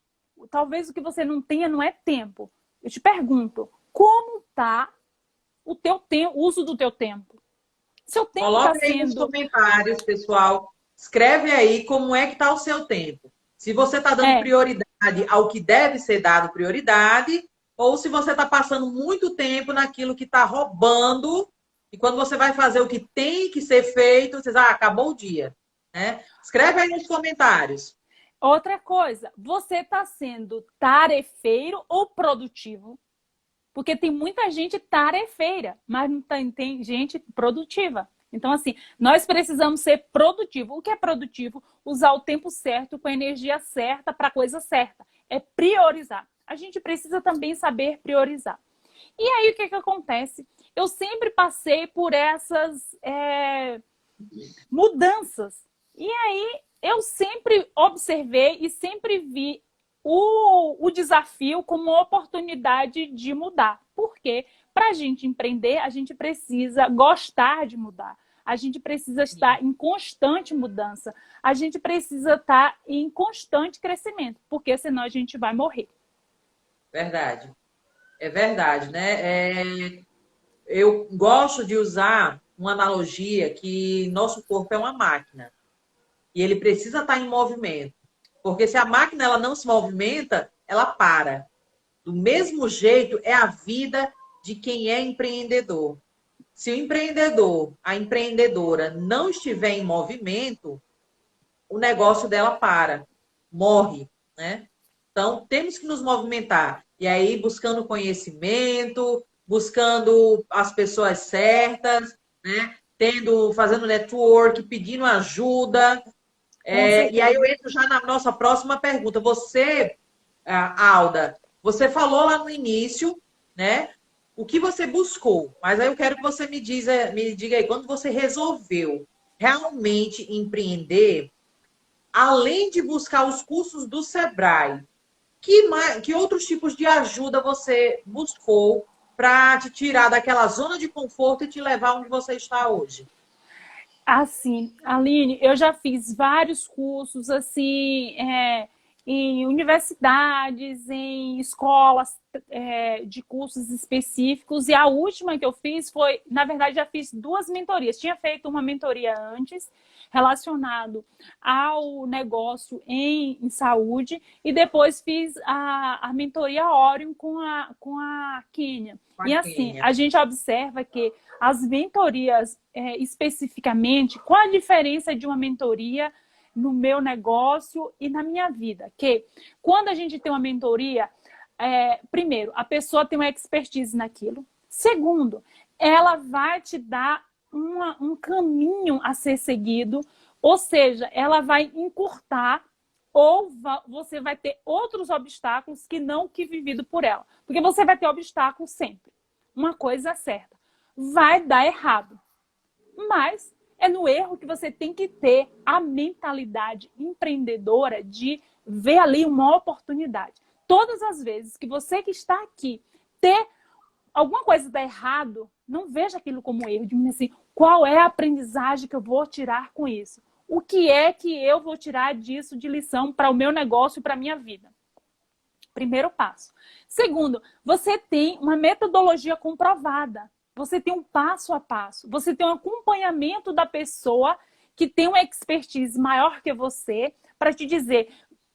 Talvez o que você não tenha não é tempo. Eu te pergunto, como está o uso do teu tempo? Seu tempo Coloca está aí nos sendo... comentários, pessoal. Escreve aí como é que está o seu tempo. Se você está dando prioridade ao que deve ser dado prioridade, ou se você está passando muito tempo naquilo que está roubando, e quando você vai fazer o que tem que ser feito, você diz, acabou o dia. Né? Escreve aí nos comentários. Outra coisa, você está sendo tarefeiro ou produtivo? Porque tem muita gente tarefeira, mas não tem gente produtiva. Então, assim, nós precisamos ser produtivos. O que é produtivo? Usar o tempo certo, com a energia certa, para a coisa certa. É priorizar. A gente precisa também saber priorizar. E aí, o que acontece? Eu sempre passei por essas mudanças. E aí, eu sempre observei e sempre vi o desafio como uma oportunidade de mudar. Por quê? Para a gente empreender, a gente precisa gostar de mudar. A gente precisa estar em constante mudança. A gente precisa estar em constante crescimento, porque senão a gente vai morrer. Verdade. É verdade, né? Eu gosto de usar uma analogia que nosso corpo é uma máquina e ele precisa estar em movimento. Porque se a máquina ela não se movimenta, ela para. Do mesmo jeito é a vida de quem é empreendedor. Se o empreendedor, a empreendedora não estiver em movimento, o negócio dela para, morre, né? Então, temos que nos movimentar. E aí, buscando conhecimento, buscando as pessoas certas, né? Fazendo network, pedindo ajuda. E aí eu entro já na nossa próxima pergunta. Você, Alda, você falou lá no início, né? O que você buscou? Mas aí eu quero que você me diga aí, quando você resolveu realmente empreender, além de buscar os cursos do Sebrae, que outros tipos de ajuda você buscou para te tirar daquela zona de conforto e te levar onde você está hoje? Assim, Aline, eu já fiz vários cursos assim, em universidades, em escolas de cursos específicos, e a última que eu fiz foi, na verdade, já fiz 2 mentorias. Tinha feito uma mentoria antes, relacionado ao negócio em saúde, e depois fiz a mentoria Orion com a Kênia. E assim, a gente observa que as mentorias, especificamente, qual a diferença de uma mentoria no meu negócio e na minha vida? Que quando a gente tem uma mentoria, primeiro, a pessoa tem uma expertise naquilo. Segundo, ela vai te dar um caminho a ser seguido, ou seja, ela vai encurtar ou você vai ter outros obstáculos que não o que vivido por ela. Porque você vai ter obstáculos sempre. Uma coisa é certa, vai dar errado. Mas é no erro que você tem que ter a mentalidade empreendedora de ver ali uma oportunidade. Todas as vezes que você que está aqui ter alguma coisa dar errado, não veja aquilo como erro. Diga assim, qual é a aprendizagem que eu vou tirar com isso? O que é que eu vou tirar disso de lição para o meu negócio e para a minha vida? Primeiro passo. Segundo, você tem uma metodologia comprovada. Você tem um passo a passo. Você tem um acompanhamento da pessoa que tem uma expertise maior que você para te dizer,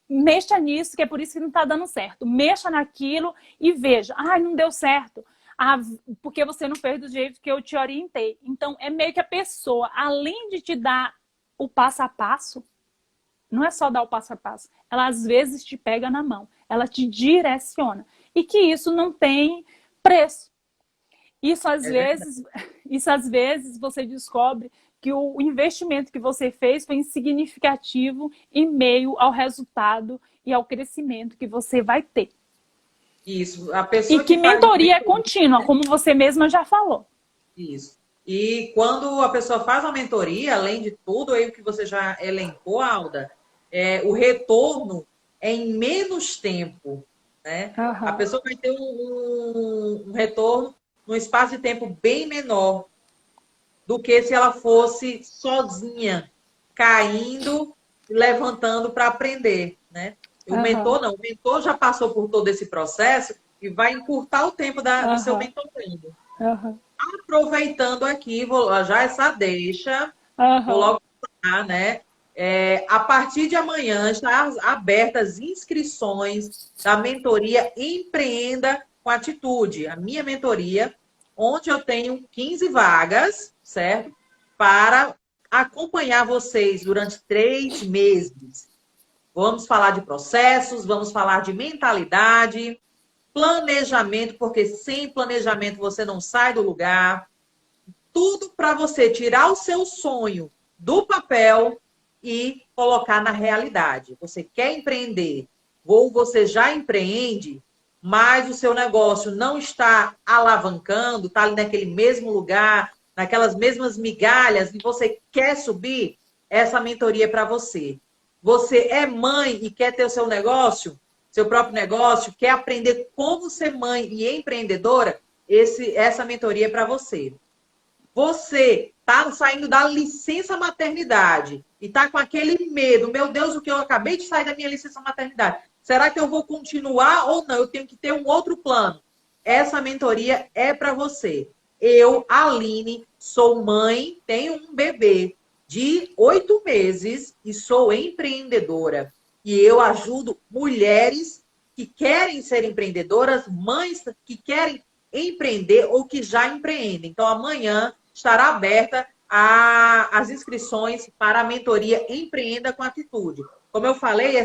mexa nisso, que é por isso que não está dando certo. Mexa naquilo e veja. Não deu certo. Porque você não fez do jeito que eu te orientei. Então, é meio que a pessoa, além de te dar o passo a passo, não é só dar o passo a passo, ela às vezes te pega na mão, ela te direciona. E que isso não tem preço. Isso às É verdade. vezes, isso às vezes você descobre que o investimento que você fez foi insignificativo em meio ao resultado e ao crescimento que você vai ter. Isso. A E pessoa que que faz uma mentoria é mentoria, contínua, né? como você mesma já falou. Isso. E quando a pessoa faz uma mentoria, além de tudo aí o que você já elencou, Alda, o retorno é em menos tempo, né? A Aham, pessoa vai ter um retorno num espaço de tempo bem menor do que se ela fosse sozinha, caindo e levantando para aprender, né? O aham, mentor não, o mentor já passou por todo esse processo e vai encurtar o tempo do seu aham, mentorando. aham, Aproveitando aqui, vou já essa deixa, vou aham. logo falar, né? A partir de amanhã está abertas as inscrições da mentoria Empreenda com Atitude, a minha mentoria, onde eu tenho 15 vagas, certo? Para acompanhar vocês durante 3 meses. Vamos falar de processos, vamos falar de mentalidade, planejamento, porque sem planejamento você não sai do lugar, tudo para você tirar o seu sonho do papel e colocar na realidade. Você quer empreender, ou você já empreende, mas o seu negócio não está alavancando, está ali naquele mesmo lugar, naquelas mesmas migalhas, e você quer subir, essa mentoria é para você. Você é mãe e quer ter o seu negócio, seu próprio negócio, quer aprender como ser mãe e empreendedora, essa mentoria é para você. Você está saindo da licença maternidade e está com aquele medo, meu Deus, o que eu acabei de sair da minha licença maternidade. Será que eu vou continuar ou não? Eu tenho que ter um outro plano. Essa mentoria é para você. Eu, Aline, sou mãe, tenho um bebê de 8 meses e sou empreendedora. E eu ajudo mulheres que querem ser empreendedoras, mães que querem empreender ou que já empreendem. Então, amanhã estará aberta as inscrições para a mentoria Empreenda com Atitude. Como eu falei,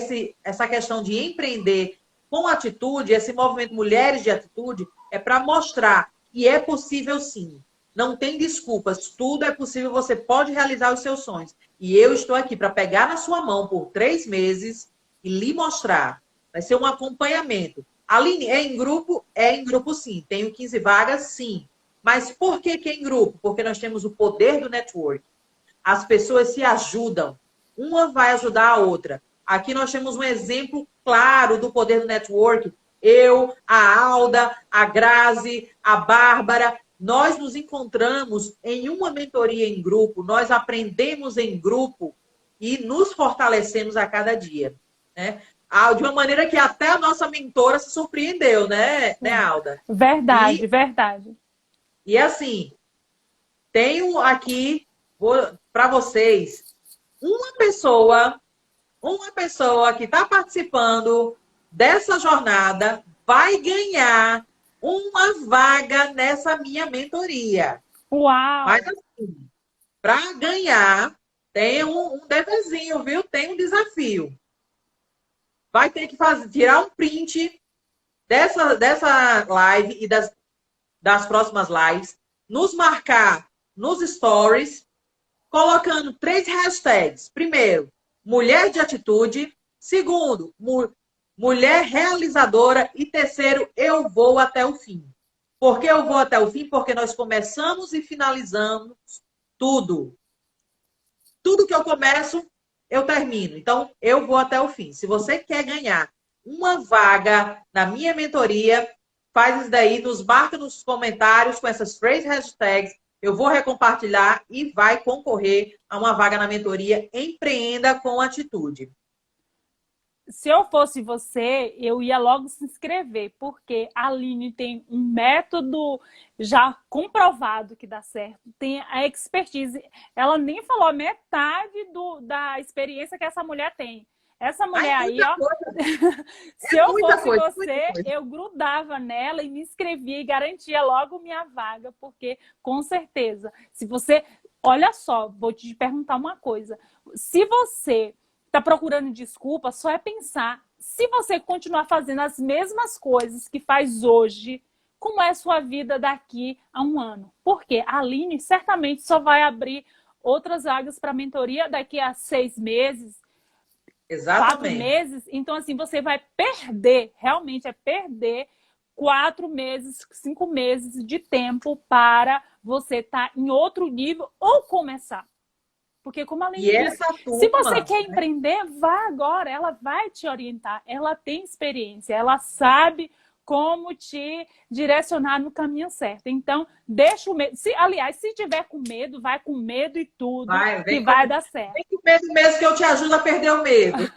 essa questão de empreender com atitude, esse movimento Mulheres de Atitude, é para mostrar que é possível sim. Não tem desculpas, tudo é possível, você pode realizar os seus sonhos. E eu estou aqui para pegar na sua mão por 3 meses e lhe mostrar. Vai ser um acompanhamento. Aline, é em grupo? É em grupo sim. Tenho 15 vagas, sim. Mas por que é em grupo? Porque nós temos o poder do network. As pessoas se ajudam. Uma vai ajudar a outra. Aqui nós temos um exemplo claro do poder do network. Eu, a Alda, a Grazi, a Bárbara, nós nos encontramos em uma mentoria em grupo, nós aprendemos em grupo e nos fortalecemos a cada dia, né? De uma maneira que até a nossa mentora se surpreendeu, né, Alda? Verdade, E, verdade. e assim, tenho aqui para vocês uma pessoa que está participando dessa jornada vai ganhar uma vaga nessa minha mentoria. Mas Uau! assim, para ganhar, tem um deverzinho, viu? Tem um desafio. Vai ter que tirar um print dessa live e das próximas lives, nos marcar nos stories, colocando 3 hashtags. Primeiro, mulher de atitude. Segundo, mulher realizadora. E terceiro, eu vou até o fim. Por que eu vou até o fim? Porque nós começamos e finalizamos tudo. Tudo que eu começo, eu termino. Então, eu vou até o fim. Se você quer ganhar uma vaga na minha mentoria, faz isso daí, nos marca nos comentários com essas 3 hashtags. Eu vou recompartilhar e vai concorrer a uma vaga na mentoria Empreenda com Atitude. Se eu fosse você, eu ia logo se inscrever, porque a Aline tem um método já comprovado que dá certo, tem a expertise. Ela nem falou a metade da experiência que essa mulher tem. Essa Ai, mulher aí, muita ó, coisa, se eu muita fosse coisa, muita você, coisa. eu grudava nela e me inscrevia e garantia logo minha vaga, porque com certeza, se você, olha só, vou te perguntar uma coisa. Se você está procurando desculpa, só é pensar. Se você continuar fazendo as mesmas coisas que faz hoje, como é a sua vida daqui a um ano. Porque a Aline certamente só vai abrir outras vagas para mentoria daqui a 6 meses, 4 meses. Então, assim, você vai perder, realmente é perder 4 meses, 5 meses de tempo para você estar em outro nível ou começar. Porque, como a Aline disse, se você quer empreender, vá agora. Ela vai te orientar. Ela tem experiência. Ela sabe como te direcionar no caminho certo. Então, deixa o medo. Aliás, se tiver com medo, vai com medo e tudo, que vai dar certo. Vem com medo mesmo que eu te ajudo a perder o medo.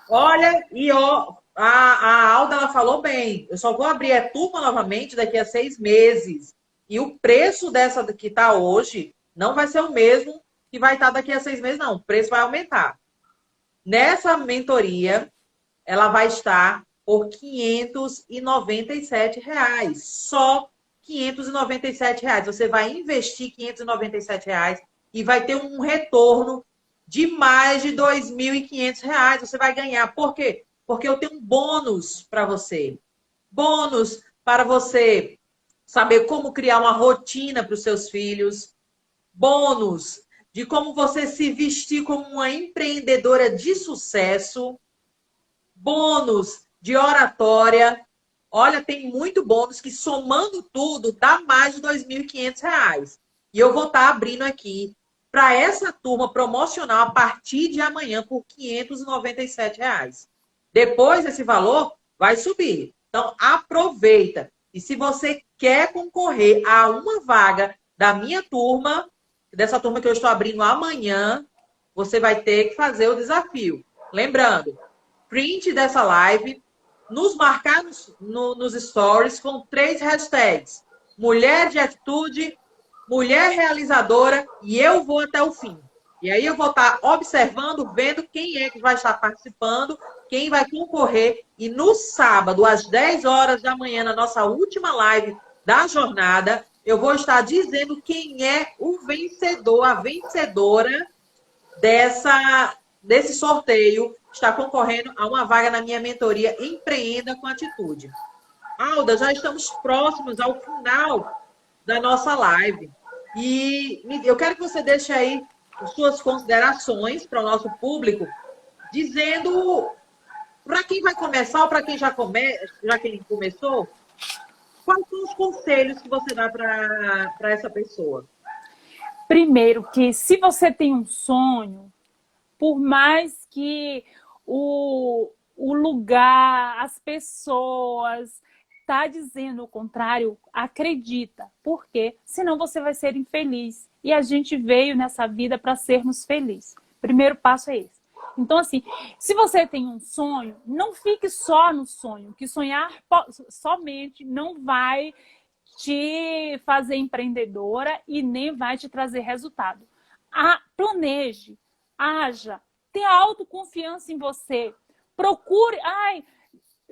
Olha, e ó, a Alda, ela falou bem. Eu só vou abrir a turma novamente daqui a 6 meses. E o preço dessa que está hoje não vai ser o mesmo que vai estar daqui a 6 meses, não. O preço vai aumentar. Nessa mentoria, ela vai estar por R$ 597. Só R$ 597. Você vai investir R$ 597 e vai ter um retorno de mais de R$ 2.500. Você vai ganhar. Por quê? Porque eu tenho um bônus para você. Bônus para você saber como criar uma rotina para os seus filhos. Bônus de como você se vestir como uma empreendedora de sucesso. Bônus de oratória. Olha, tem muito bônus que, somando tudo, dá mais de R$ 2.500. E eu vou estar abrindo aqui para essa turma promocional a partir de amanhã por R$ 597. Depois, esse valor vai subir. Então, aproveita. E se você quer concorrer a uma vaga da minha turma, dessa turma que eu estou abrindo amanhã, você vai ter que fazer o desafio. Lembrando, print dessa live, nos marcar nos stories com 3 hashtags. Mulher de atitude, mulher realizadora e eu vou até o fim. E aí eu vou estar observando, vendo quem é que vai estar participando, quem vai concorrer. E no sábado, às 10 horas da manhã, na nossa última live da jornada, eu vou estar dizendo quem é o vencedor, a vencedora desse sorteio, está concorrendo a uma vaga na minha mentoria Empreenda com Atitude. Alda, já estamos próximos ao final da nossa live. E eu quero que você deixe aí as suas considerações para o nosso público, dizendo para quem vai começar ou para quem já quem começou, quais são os conselhos que você dá para essa pessoa? Primeiro, que se você tem um sonho, por mais que o lugar, as pessoas tá dizendo o contrário, acredita. Por quê? Senão você vai ser infeliz. E a gente veio nessa vida para sermos felizes. Primeiro passo é esse. Então, assim, se você tem um sonho, não fique só no sonho, que sonhar somente não vai te fazer empreendedora e nem vai te trazer resultado. Planeje, haja, tenha autoconfiança em você. Procure,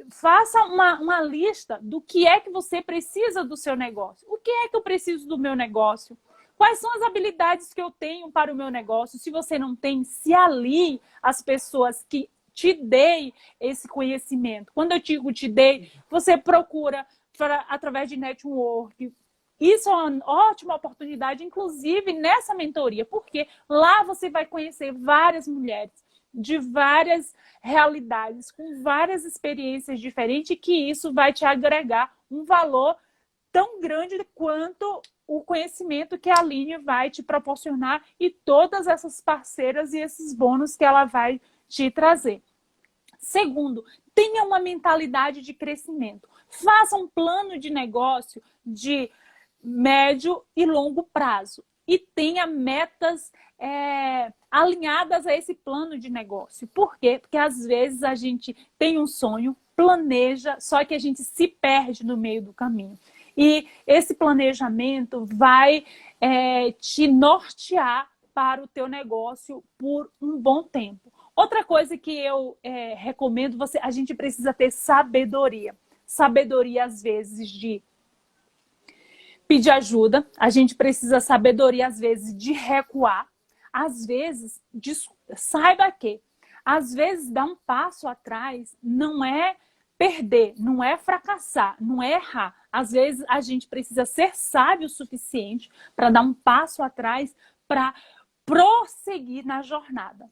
faça uma lista do que é que você precisa do seu negócio. O que é que eu preciso do meu negócio? Quais são as habilidades que eu tenho para o meu negócio? Se você não tem, se alie às pessoas que te deem esse conhecimento. Quando eu digo te dei, você procura através de network. Isso é uma ótima oportunidade, inclusive nessa mentoria, porque lá você vai conhecer várias mulheres de várias realidades, com várias experiências diferentes, que isso vai te agregar um valor tão grande quanto o conhecimento que a Aline vai te proporcionar e todas essas parceiras e esses bônus que ela vai te trazer. Segundo, tenha uma mentalidade de crescimento. Faça um plano de negócio de médio e longo prazo e tenha metas alinhadas a esse plano de negócio. Por quê? Porque às vezes a gente tem um sonho, planeja, só que a gente se perde no meio do caminho. E esse planejamento vai te nortear para o teu negócio por um bom tempo. Outra coisa que eu recomendo, a gente precisa ter sabedoria. Sabedoria, às vezes, de pedir ajuda. A gente precisa sabedoria, às vezes, de recuar. Às vezes, saiba que, às vezes, dar um passo atrás não é perder, não é fracassar, não é errar. Às vezes a gente precisa ser sábio o suficiente para dar um passo atrás, para prosseguir na jornada.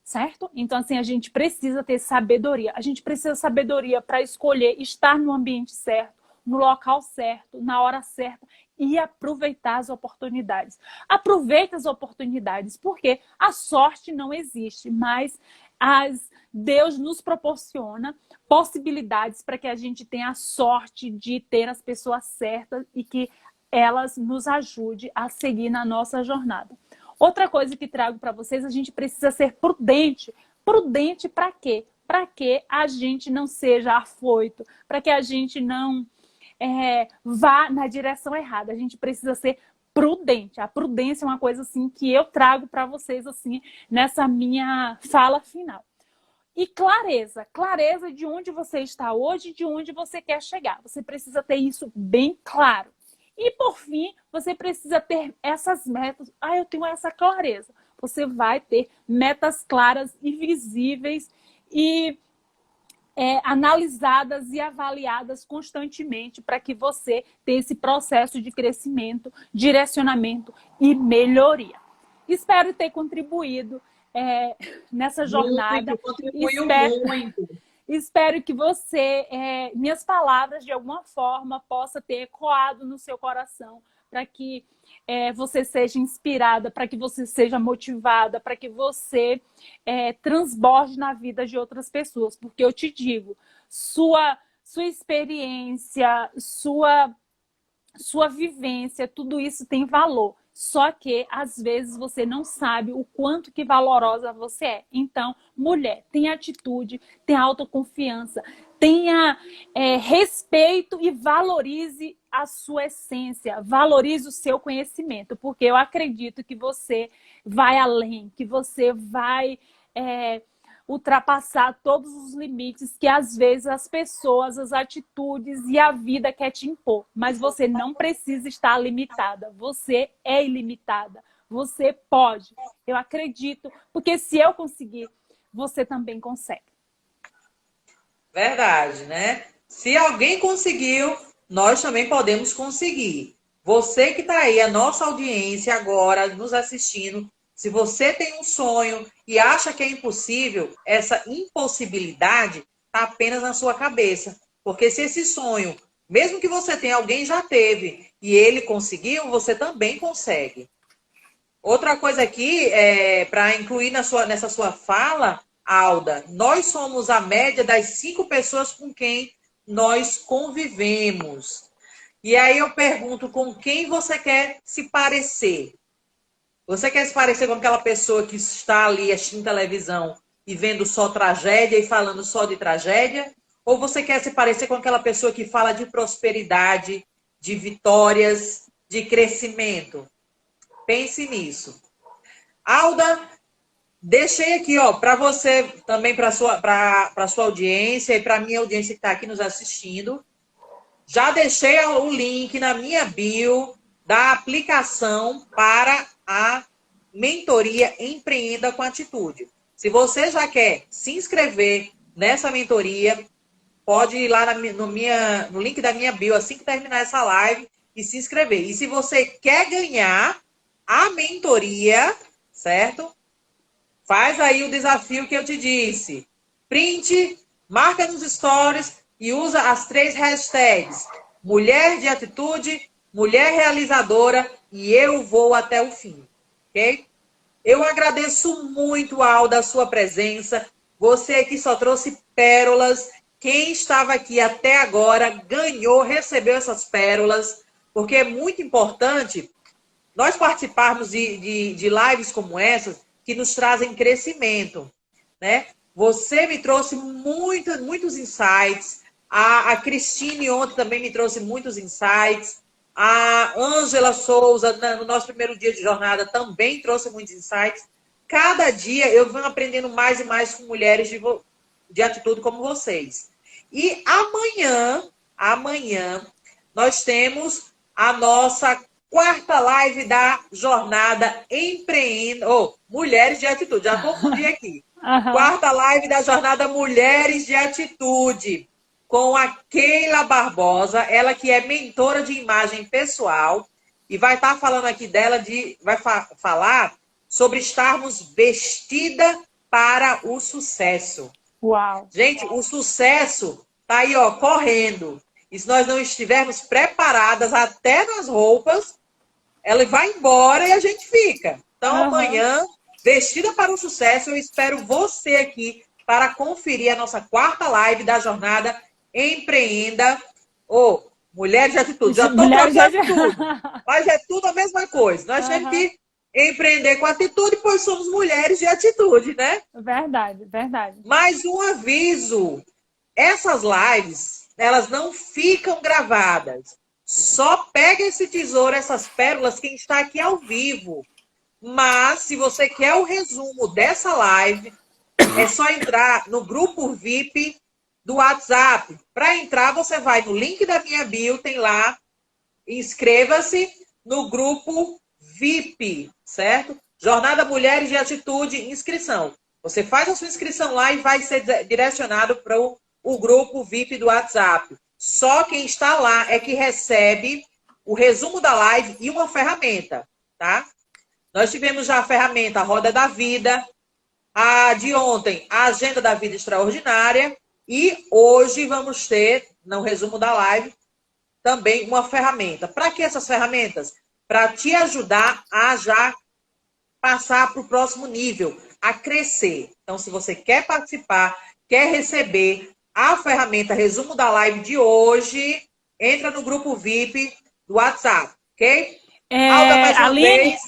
Certo? Então, assim, a gente precisa ter sabedoria. A gente precisa de sabedoria para escolher estar no ambiente certo, no local certo, na hora certa e aproveitar as oportunidades. Aproveita as oportunidades, porque a sorte não existe, mas Deus nos proporciona possibilidades para que a gente tenha a sorte de ter as pessoas certas e que elas nos ajudem a seguir na nossa jornada. Outra coisa que trago para vocês, a gente precisa ser prudente. Prudente para quê? Para que a gente não seja afoito, para que a gente não vá na direção errada. A gente precisa ser prudente. A prudência é uma coisa assim que eu trago para vocês assim nessa minha fala final. E clareza. Clareza de onde você está hoje e de onde você quer chegar. Você precisa ter isso bem claro. E, por fim, você precisa ter essas metas. Eu tenho essa clareza. Você vai ter metas claras e visíveis e analisadas e avaliadas constantemente para que você tenha esse processo de crescimento, direcionamento e melhoria. Espero ter contribuído nessa jornada. Muito, contribuiu muito. Espero que você, minhas palavras, de alguma forma, possa ter ecoado no seu coração, para que você seja inspirada, para que você seja motivada, para que você transborde na vida de outras pessoas. Porque eu te digo, sua experiência, sua vivência, tudo isso tem valor. Só que, às vezes, você não sabe o quanto que valorosa você é. Então, mulher, tenha atitude, tenha autoconfiança, tenha respeito e valorize a sua essência, valorize o seu conhecimento, porque eu acredito que você vai além, que você vai ultrapassar todos os limites que às vezes as pessoas, as atitudes e a vida quer te impor. Mas você não precisa estar limitada. Você é ilimitada. Você pode. Eu acredito. Porque se eu conseguir, você também consegue. Verdade, né? Se alguém conseguiu, nós também podemos conseguir. Você que está aí, a nossa audiência agora, nos assistindo, se você tem um sonho e acha que é impossível, essa impossibilidade está apenas na sua cabeça. Porque se esse sonho, mesmo que você tenha, alguém já teve e ele conseguiu, você também consegue. Outra coisa aqui, para incluir nessa sua fala, Alda, nós somos a média das 5 pessoas com quem nós convivemos. E aí eu pergunto, com quem você quer se parecer? Você quer se parecer com aquela pessoa que está ali assistindo televisão e vendo só tragédia e falando só de tragédia? Ou você quer se parecer com aquela pessoa que fala de prosperidade, de vitórias, de crescimento? Pense nisso. Alda, deixei aqui para você, também para a sua audiência e para a minha audiência que está aqui nos assistindo. Já deixei o link na minha bio da aplicação para a mentoria Empreenda com Atitude. Se você já quer se inscrever nessa mentoria, pode ir lá no link da minha bio assim que terminar essa live e se inscrever. E se você quer ganhar a mentoria, certo? Faz aí o desafio que eu te disse. Print, marca nos stories e usa as 3 hashtags. Mulher de atitude, mulher realizadora e eu vou até o fim. Ok? Eu agradeço muito, Alda, a sua presença. Você aqui só trouxe pérolas. Quem estava aqui até agora ganhou, recebeu essas pérolas, porque é muito importante nós participarmos de lives como essas, que nos trazem crescimento, né? Você me trouxe muitos insights. A Cristine ontem também me trouxe muitos insights. A Ângela Souza, no nosso primeiro dia de jornada, também trouxe muitos insights. Cada dia eu venho aprendendo mais e mais com mulheres de atitude como vocês. E amanhã, nós temos a nossa 4ª live da jornada Empreenda... Mulheres de Atitude, já confundi aqui. 4ª live da jornada Mulheres de Atitude. com a Keila Barbosa, ela que é mentora de imagem pessoal e vai estar falando aqui dela, vai falar sobre estarmos vestida para o sucesso. Uau! Gente, o sucesso tá aí, ó, correndo. E se nós não estivermos preparadas até nas roupas, ela vai embora e a gente fica. Então, amanhã, vestida para o sucesso, eu espero você aqui para conferir a nossa quarta live da jornada Empreenda. Ou Mulheres de Atitude. Já estou falando de atitude, mas é tudo a mesma coisa. Nós temos que empreender com atitude, pois somos mulheres de atitude, né? Verdade, verdade. Mais um aviso. Essas lives, elas não ficam gravadas. Só pega esse tesouro, essas pérolas, quem está aqui ao vivo. Mas, se você quer o resumo dessa live, é só entrar no grupo VIP do WhatsApp. Para entrar, você vai no link da minha bio, tem lá, inscreva-se no grupo VIP, certo? Jornada Mulheres de Atitude, inscrição. Você faz a sua inscrição lá e vai ser direcionado para o grupo VIP do WhatsApp. Só quem está lá é que recebe o resumo da live e uma ferramenta, tá? Nós tivemos já a ferramenta Roda da Vida, a de ontem, a Agenda da Vida Extraordinária, e hoje vamos ter, no resumo da live, também uma ferramenta. Para que essas ferramentas? Para te ajudar a já passar para o próximo nível, a crescer. Então, se você quer participar, quer receber a ferramenta resumo da live de hoje, entra no grupo VIP do WhatsApp, ok?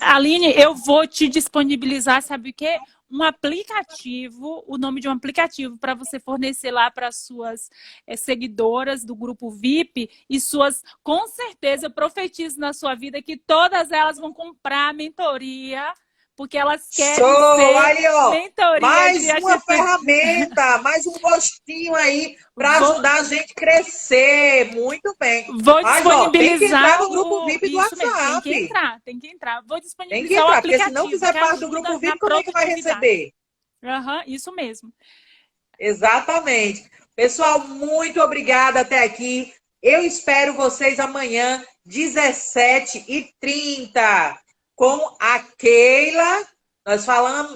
Aline, eu vou te disponibilizar, sabe o quê? Um aplicativo, o nome de um aplicativo para você fornecer lá para suas seguidoras do grupo VIP e suas, com certeza, eu profetizo na sua vida que todas elas vão comprar a mentoria, porque elas querem ser aí, ó, mentoria mais de uma atitude. ferramenta, mais um gostinho aí para ajudar a gente a crescer. Muito bem. Vou Mas, disponibilizar tem que entrar no grupo VIP do WhatsApp. Mesmo, tem que entrar. Vou disponibilizar tem que entrar, o aplicativo. porque se não fizer parte do grupo VIP, como é que vai receber? Isso mesmo. Exatamente. Pessoal, muito obrigada até aqui. Eu espero vocês amanhã, 17h30. Com a Keila,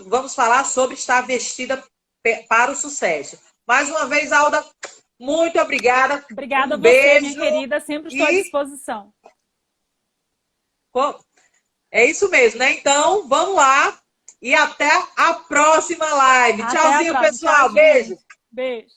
vamos falar sobre estar vestida para o sucesso. Mais uma vez, Alda, muito obrigada. Obrigada a você, beijo. Minha querida, sempre estou à disposição. É isso mesmo, né? Então, vamos lá e até a próxima live. Tchauzinho, pessoal. Tchau, beijo. Beijo.